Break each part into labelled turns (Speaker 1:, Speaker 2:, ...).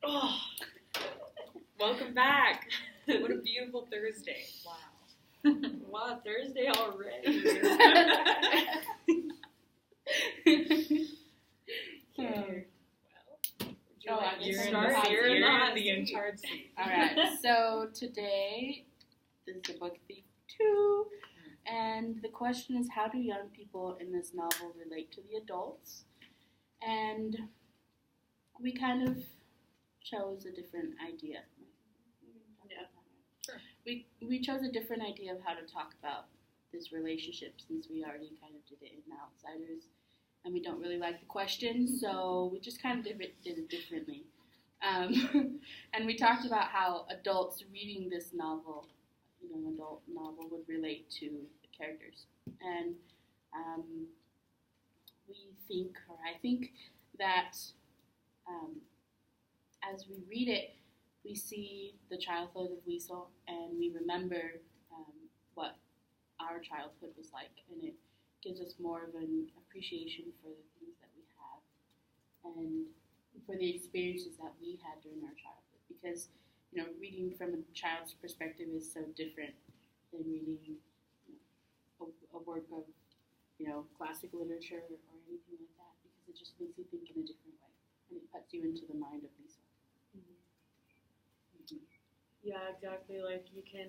Speaker 1: Oh, welcome back. What a beautiful Thursday. Wow.
Speaker 2: Wow, Thursday already.
Speaker 1: Okay.
Speaker 2: You're
Speaker 1: the in charge seat.
Speaker 3: Alright, so today this is the book Thief 2, and the question is, how do young people in this novel relate to the adults? And we kind of chose a different idea.
Speaker 2: Yeah,
Speaker 1: sure.
Speaker 3: We chose a different idea of how to talk about this relationship, since we already kind of did it in Outsiders, and we don't really like the question, so we just kind of did it differently. And we talked about how adults reading this novel, an adult novel, would relate to the characters. And I think that as we read it, we see the childhood of Liesel, and we remember what our childhood was like, and it gives us more of an appreciation for the things that we have and for the experiences that we had during our childhood. Because, reading from a child's perspective is so different than reading a work of, classic literature or anything like that, because it just makes you think in a different way, and it puts you into the mind of Liesel.
Speaker 2: Yeah, exactly. Like, you can,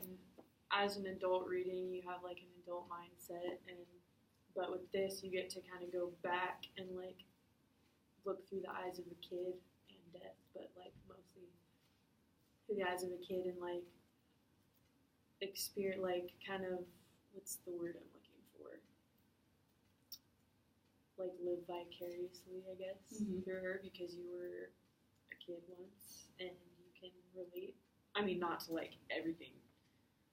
Speaker 2: as an adult reading, you have like an adult mindset, but with this, you get to kind of go back and like look through the eyes of a kid and death, but like mostly through the eyes of a kid and like experience, like kind of, what's the word I'm looking for? Like live vicariously, I guess, through her, because you were a kid once and you can relate. I mean, not to like everything,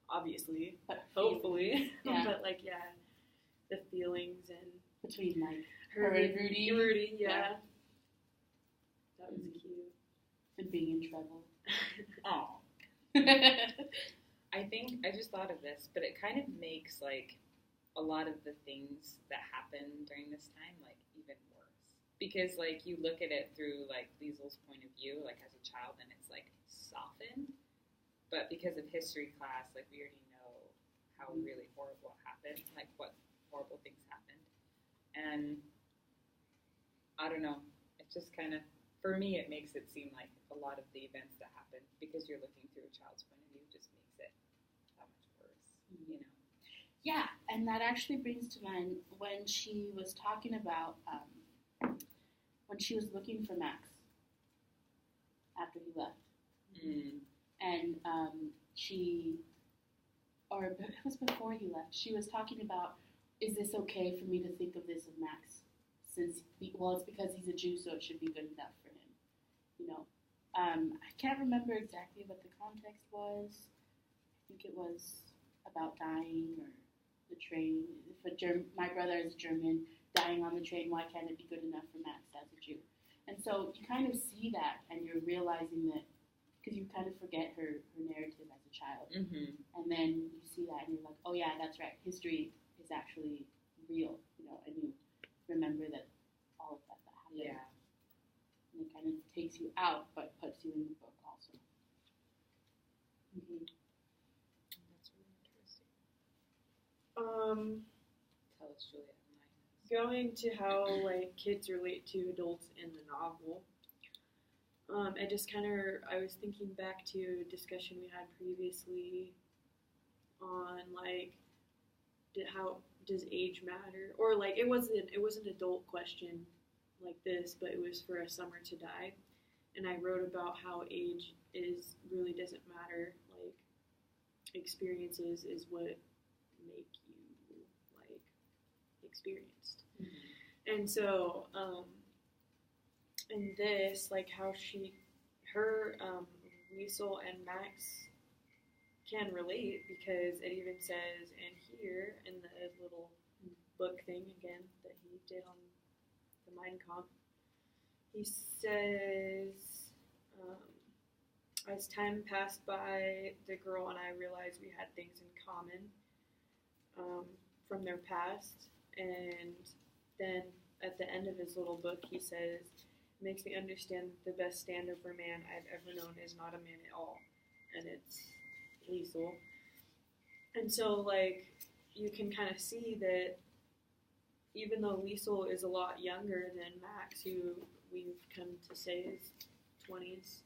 Speaker 2: obviously,
Speaker 3: But
Speaker 2: hopefully,
Speaker 3: yeah.
Speaker 2: but like, yeah, the feelings and
Speaker 3: Between like her and Rudy.
Speaker 2: Rudy, yeah. That was cute.
Speaker 3: And being in trouble.
Speaker 1: Oh. I think I just thought of this, but it kind of makes like a lot of the things that happen during this time like even worse, because like you look at it through like Liesel's point of view, like as a child, and it's like softened. But because of history class, like we already know how really horrible it happened, like what horrible things happened, and I don't know. It just kind of, for me, it makes it seem like a lot of the events that happened, because you're looking through a child's point of view, just makes it that much worse,
Speaker 3: Yeah, and that actually brings to mind when she was talking about when she was looking for Max after he left. And it was before he left, she was talking about, is this okay for me to think of this of Max? It's because he's a Jew, so it should be good enough for him. I can't remember exactly what the context was. I think it was about dying or the train. If my brother is German, dying on the train, why can't it be good enough for Max as a Jew? And so you kind of see that, and you're realizing that, because you kind of forget her narrative as a child. And then you see that, and you're like, oh yeah, that's right. History is actually real, and you remember that all of that happened.
Speaker 1: Yeah.
Speaker 3: And it kind of takes you out, but puts you in the book also.
Speaker 1: That's really interesting. Tell us, Julia.
Speaker 2: Going to how like kids relate to adults in the novel. I was thinking back to a discussion we had previously on like, how does age matter? Or like, it was an adult question like this, but it was for A Summer to Die, and I wrote about how age really doesn't matter. Like, experiences is what make you like experienced. And so in this, like how Liesel and Max can relate, because it even says in here in the little book thing again that he did on the Mein Kampf, he says, as time passed by, the girl and I realized we had things in common from their past, and then at the end of his little book he says, makes me understand that the best stand-up for man I've ever known is not a man at all, and it's Liesel. And so, like, you can kind of see that even though Liesel is a lot younger than Max, who we've come to say is 20s,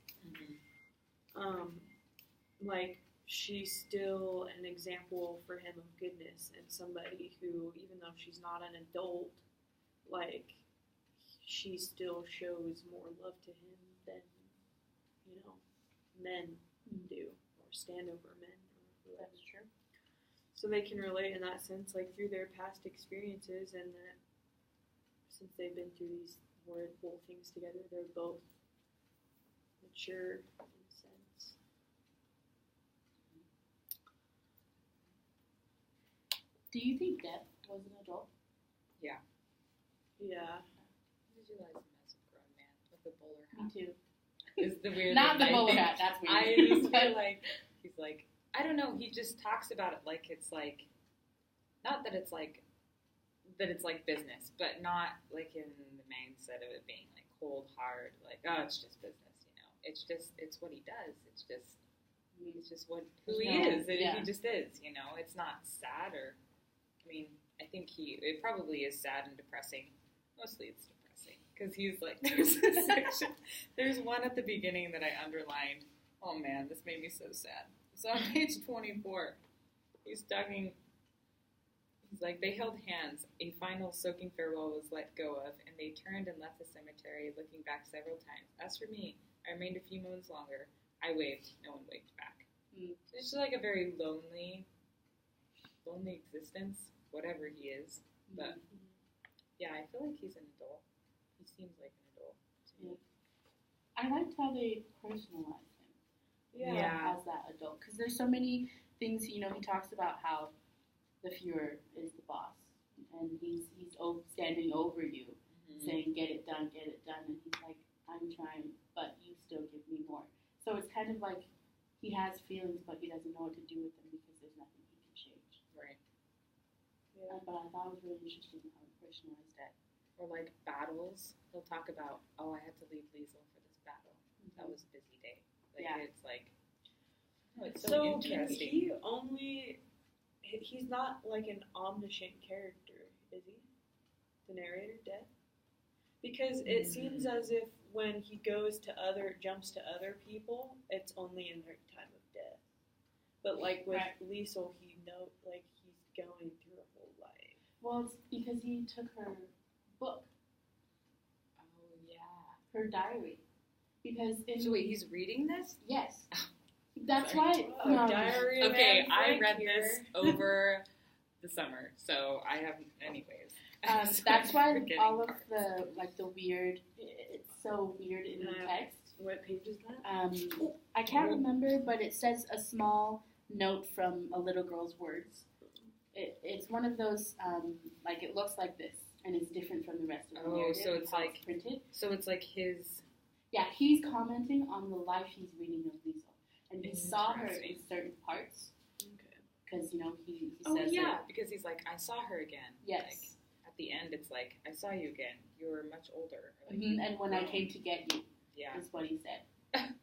Speaker 2: like, she's still an example for him of goodness and somebody who, even though she's not an adult, like, she still shows more love to him than, men do, or stand over men, or whatever.
Speaker 3: That's true.
Speaker 2: So they can relate in that sense, like, through their past experiences, and that since they've been through these horrible things together, they're both mature in a sense.
Speaker 3: Do you think Death was an adult?
Speaker 2: Yeah.
Speaker 1: I visualize him as a grown man with a bowler
Speaker 3: Me
Speaker 1: hat.
Speaker 3: too.
Speaker 1: Is the weird
Speaker 3: Not the
Speaker 1: thing.
Speaker 3: bowler hat. That's weird.
Speaker 1: I just feel like he's like, I don't know. He just talks about it like it's like, not that it's like business, but not like in the mindset of it being like cold hard, like, oh, it's just business, It's what he does. It's just who he is, and he just is, It's not sad I think it probably is sad and depressing. Mostly it's depressing because he's like, there's a section, there's one at the beginning that I underlined. Oh man, this made me so sad. So on page 24, he's like, they held hands. A final soaking farewell was let go of, and they turned and left the cemetery, looking back several times. As for me, I remained a few moments longer. I waved. No one waved back. So it's just like a very lonely existence, whatever he is. But yeah, I feel like he's an adult. He seems like an adult to me.
Speaker 3: I liked how they personalized him.
Speaker 1: Yeah.
Speaker 3: As that adult, because there's so many things. He talks about how the Fuhrer is the boss, and he's standing over you, saying, "Get it done," and he's like, "I'm trying, but you still give me more." So it's kind of like he has feelings, but he doesn't know what to do with them because there's nothing he can change.
Speaker 1: Right.
Speaker 2: Yeah.
Speaker 3: But I thought it was really interesting how he personalized that.
Speaker 1: Or like battles. He'll talk about, oh, I had to leave Liesel for this battle. That was a busy day. It's like, oh, it's so interesting.
Speaker 2: He's not like an omniscient character, is he? The narrator, Death? Because it seems as if when he jumps to other people, it's only in their time of death. But like with Liesel, he's going through a whole life.
Speaker 3: Well, it's because he took her book.
Speaker 1: Oh, yeah.
Speaker 3: Her diary. Because
Speaker 1: So wait, he's reading this?
Speaker 3: Yes. That's
Speaker 1: Sorry.
Speaker 3: why.
Speaker 2: Diary of
Speaker 1: Okay,
Speaker 2: Anne
Speaker 1: I
Speaker 2: Frank
Speaker 1: read
Speaker 2: here.
Speaker 1: this over the summer, so I have, anyways. So
Speaker 3: that's
Speaker 1: I'm
Speaker 3: why
Speaker 1: forgetting
Speaker 3: all of
Speaker 1: parts.
Speaker 3: the weird, it's so weird in the text.
Speaker 2: What page is that?
Speaker 3: I can't remember, but it says a small note from a little girl's words. It's one of those, it looks like this, and it's different from the rest of the narrative.
Speaker 1: So it's
Speaker 3: how
Speaker 1: like
Speaker 3: printed.
Speaker 1: So it's like his.
Speaker 3: Yeah, he's commenting on the life he's reading of Liesel, and he saw her in certain parts.
Speaker 2: Okay.
Speaker 3: Because he
Speaker 1: Oh
Speaker 3: says
Speaker 1: yeah,
Speaker 3: that,
Speaker 1: because he's like, I saw her again.
Speaker 3: yes.
Speaker 1: Like, at the end, it's like, I saw you again. You were much older. Like,
Speaker 3: And when I came to get you,
Speaker 1: yeah.
Speaker 3: is what he said.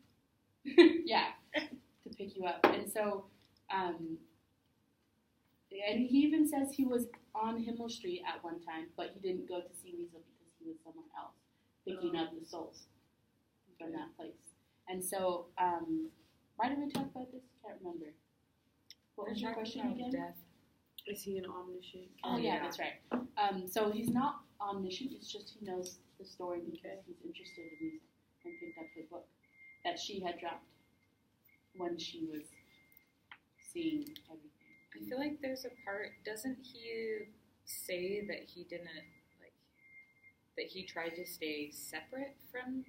Speaker 3: Yeah, to pick you up. And so, and he even says he was on Himmel Street at one time, but he didn't go to see Liesel because he was somewhere else, picking up the souls from that place. And so, why did we talk about this? Can't remember. What was your question again?
Speaker 1: Death.
Speaker 2: Is he an omniscient?
Speaker 3: Oh yeah,
Speaker 1: Yeah.
Speaker 3: that's right. So he's not omniscient. It's just he knows the story because he's interested in Liesel and picked up her book that she had dropped when she was seeing everything.
Speaker 1: I feel like there's a part. Doesn't he say that he didn't that he tried to stay separate from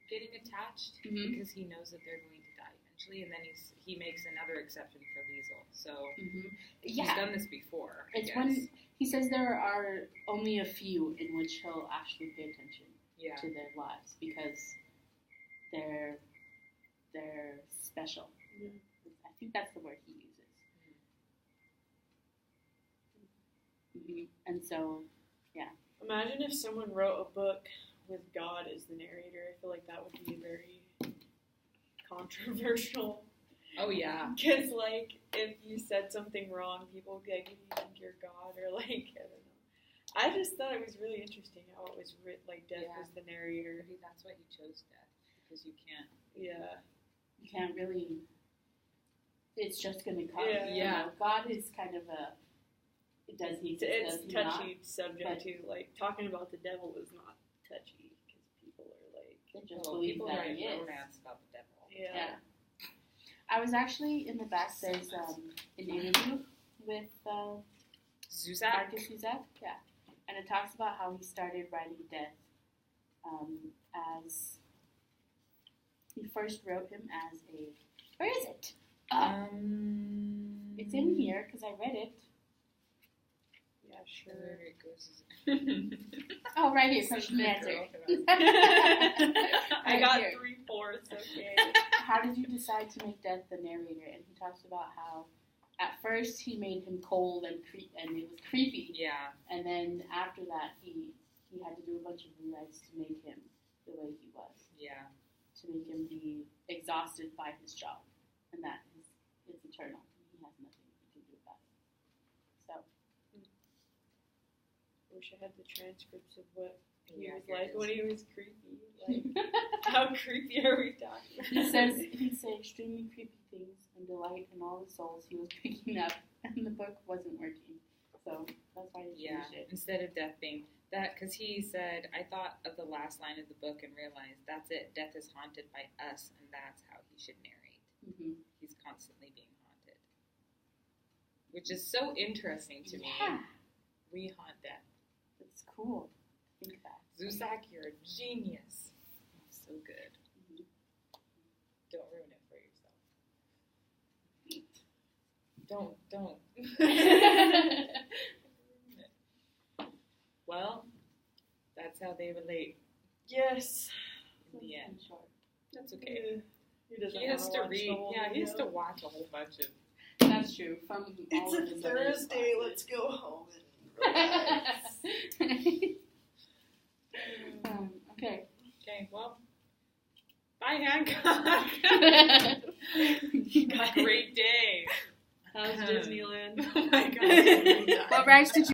Speaker 1: getting attached because he knows that they're going to die eventually, and then he makes another exception for Liesel. So he's done this before.
Speaker 3: It's when he says there are only a few in which he'll actually pay attention to their lives because they're special. I think that's the word he uses. And so,
Speaker 2: Imagine if someone wrote a book with God as the narrator. I feel like that would be very controversial.
Speaker 1: Oh yeah.
Speaker 2: Because, like, if you said something wrong, people would be like, "Do you think you're God?" Or, like, I don't know. I just thought it was really interesting how it was written, like, Death
Speaker 1: Yeah.
Speaker 2: was the narrator.
Speaker 1: Maybe that's why he chose death, because you can't.
Speaker 2: Yeah.
Speaker 3: You can't really. It's just going to come.
Speaker 2: Yeah.
Speaker 3: You know, God is kind of a. Does he exist?
Speaker 2: It's
Speaker 3: Does he not?
Speaker 2: touchy subject,
Speaker 3: But-
Speaker 2: too. Like, talking about the devil is not touchy, because people are like,
Speaker 3: They just
Speaker 1: Well,
Speaker 3: believe
Speaker 1: people
Speaker 3: that
Speaker 1: write
Speaker 3: he is.
Speaker 1: romance about the devil.
Speaker 2: yeah.
Speaker 3: Yeah. I was actually in the back. There's an interview with
Speaker 1: Zuzak.
Speaker 3: Marcus Zuzak. Yeah, and it talks about how he started writing Death as he first wrote him as a. Where is it? It's in here because I read it.
Speaker 2: Yeah, sure.
Speaker 1: Where it goes.
Speaker 3: Oh, right here, question and answer.
Speaker 2: I
Speaker 3: Right
Speaker 2: got
Speaker 3: here.
Speaker 2: 3/4, okay.
Speaker 3: How did you decide to make Death the narrator? And he talks about how at first he made him cold and and it was creepy,
Speaker 1: Yeah.
Speaker 3: and then after that he had to do a bunch of rewrites to make him the way he was,
Speaker 1: Yeah.
Speaker 3: to make him be exhausted by his job, and that it's eternal. He has nothing he can do about it. So
Speaker 2: Wish I had the transcripts of what he
Speaker 1: Yeah,
Speaker 2: was
Speaker 1: here it
Speaker 2: like
Speaker 1: is.
Speaker 2: when he was creepy. Like, how creepy are we talking?
Speaker 3: he says he'd say extremely creepy things and delight in all the souls he was picking up, and the book wasn't working. So that's why he
Speaker 1: Yeah.
Speaker 3: changed it.
Speaker 1: Instead of death being that, because he said, I thought of the last line of the book and realized that's it. Death is haunted by us, and that's how he should narrate.
Speaker 3: Mm-hmm.
Speaker 1: He's constantly being haunted, which is so interesting to me.
Speaker 3: Yeah,
Speaker 1: We haunt death.
Speaker 3: it's cool. Think that.
Speaker 1: Zuzak, you're a genius. So good.
Speaker 3: Mhm.
Speaker 1: Don't ruin it for yourself. Don't. Well, that's how they relate
Speaker 2: Yes.
Speaker 1: in the end.
Speaker 3: Short.
Speaker 1: That's okay.
Speaker 2: He doesn't
Speaker 1: He has
Speaker 2: wanna
Speaker 1: to
Speaker 2: watch the
Speaker 1: read.
Speaker 2: whole
Speaker 1: Yeah, he has to
Speaker 2: video.
Speaker 1: watch a whole bunch of.
Speaker 3: That's true. From all
Speaker 2: It's
Speaker 3: of
Speaker 2: a
Speaker 3: his other
Speaker 2: Thursday.
Speaker 3: classes.
Speaker 2: Let's go home and relax.
Speaker 3: Okay.
Speaker 1: Okay, well, bye, Hancock. Great day.
Speaker 2: How's Disneyland?
Speaker 1: Oh my God.
Speaker 3: What rides did you